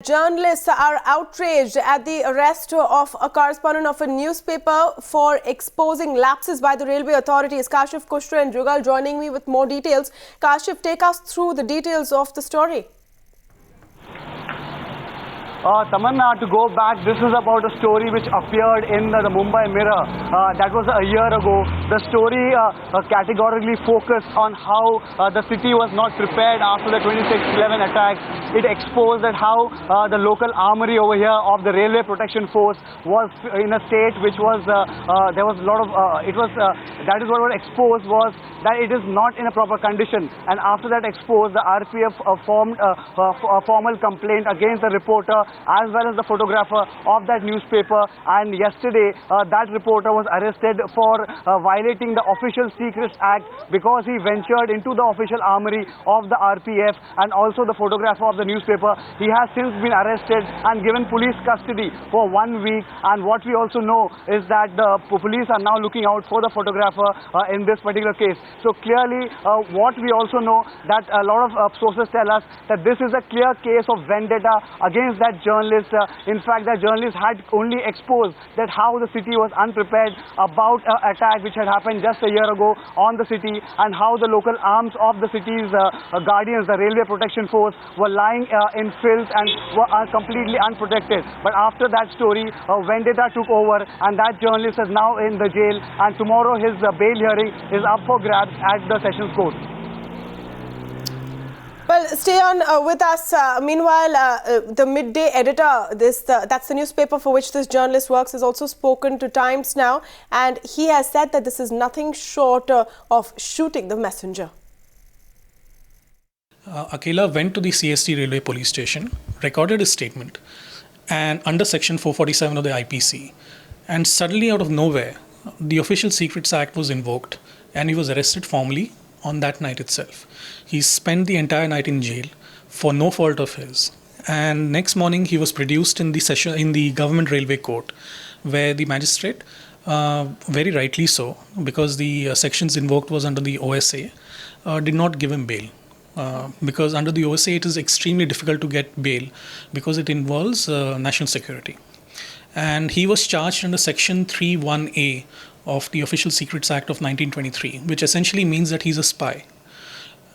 Journalists are outraged at the arrest of a correspondent of a newspaper for exposing lapses by the railway authorities. Kashif Kushra and Jugal joining me with more details. Kashif, take us through the details of the story. Tamanna, to go back, this is about a story which appeared in the Mumbai Mirror. That was a year ago. The story categorically focused on how the city was not prepared after the 26/11 attacks. It exposed that how the local armory over here of the Railway Protection Force was in a state which was, there was a lot of, that is what was exposed was that it is not in a proper condition. And after that exposed, the RPF formed a formal complaint against the reporter as well as the photographer of that newspaper, and yesterday that reporter was arrested for violating the Official Secrets Act because he ventured into the official armory of the RPF, and also the photographer of the newspaper. He has since been arrested and given police custody for 1 week, and what we also know is that the police are now looking out for the photographer in this particular case. So clearly what we also know that a lot of sources tell us that this is a clear case of vendetta against that journalist. In fact, that journalist had only exposed that how the city was unprepared about an attack which had happened just a year ago on the city, and how the local arms of the city's guardians, the Railway Protection Force, were lying in filth and were completely unprotected. But after that story, vendetta took over, and that journalist is now in the jail, and tomorrow his bail hearing is up for grabs at the Sessions Court. Well, stay on with us. Meanwhile, the Midday editor, that's the newspaper for which this journalist works, has also spoken to Times Now, and he has said that this is nothing short of shooting the messenger. Akela went to the CST Railway Police Station, recorded his statement, and under Section 447 of the IPC, and suddenly out of nowhere, the Official Secrets Act was invoked, and he was arrested formally on that night itself. He spent the entire night in jail for no fault of his, and next morning he was produced in the Government Railway Court, where the magistrate, very rightly so, because the sections invoked was under the OSA, did not give him bail. Because under the OSA it is extremely difficult to get bail because it involves national security. And he was charged under Section 3(1)(a) of the Official Secrets Act of 1923, which essentially means that he's a spy.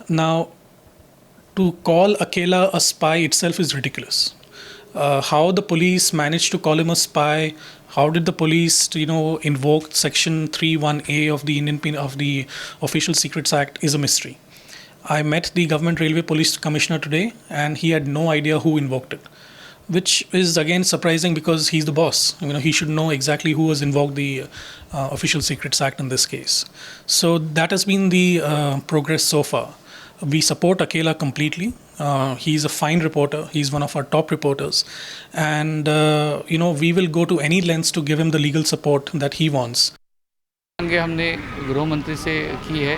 Now, to call Akela a spy itself is ridiculous. How the police managed to call him a spy, how did the police, invoke Section 3(1)(a) of the Official Secrets Act is a mystery. I met the Government Railway Police Commissioner today, and he had no idea who invoked it, which is again surprising because he's the boss. He should know exactly who has invoked the Official Secrets Act in this case. So that has been the progress so far. We support Akela completely. He's a fine reporter. He's one of our top reporters. And, we will go to any lengths to give him the legal support that he wants. हमने गृह मंत्री से की है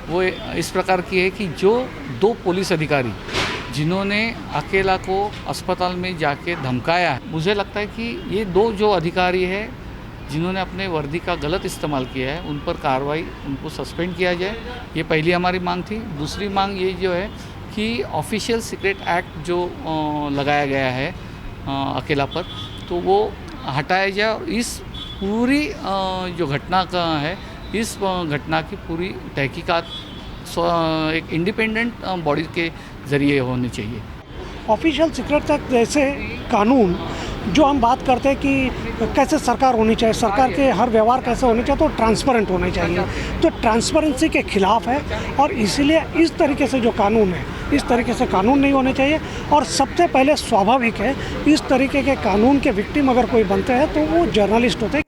वो इस प्रकार की है कि जो 2 पुलिस अधिकारी जिन्होंने अकेला को अस्पताल में जाके धमकाया है, मुझे लगता है कि ये 2 जो अधिकारी है जिन्होंने अपने वर्दी का गलत इस्तेमाल किया है, उन पर कार्रवाई, उनको सस्पेंड किया जाए। ये पहली हमारी मांग थी। दूसरी मांग ये जो है कि ऑफिशियल सीक्रेट एक्ट जो लगाया गया है अकेला पर, तो वो हटाया जाए और इस पूरी जो घटना का है, इस घटना की पूरी तहकीकात एक इंडिपेंडेंट बॉडी के ज़रिए होनी चाहिए। ऑफिशियल सीक्रेट एक्ट जैसे कानून जो हम बात करते हैं कि कैसे सरकार होनी चाहिए, सरकार के हर व्यवहार कैसे होने चाहिए, तो ट्रांसपेरेंट होने चाहिए, तो ट्रांसपेरेंसी के खिलाफ है, और इसीलिए इस तरीके से जो कानून है, इस तरीके से कानून नहीं होने चाहिए। और सबसे पहले स्वाभाविक है, इस तरीके के कानून के विक्टिम अगर कोई बनते हैं तो वो जर्नलिस्ट होते हैं।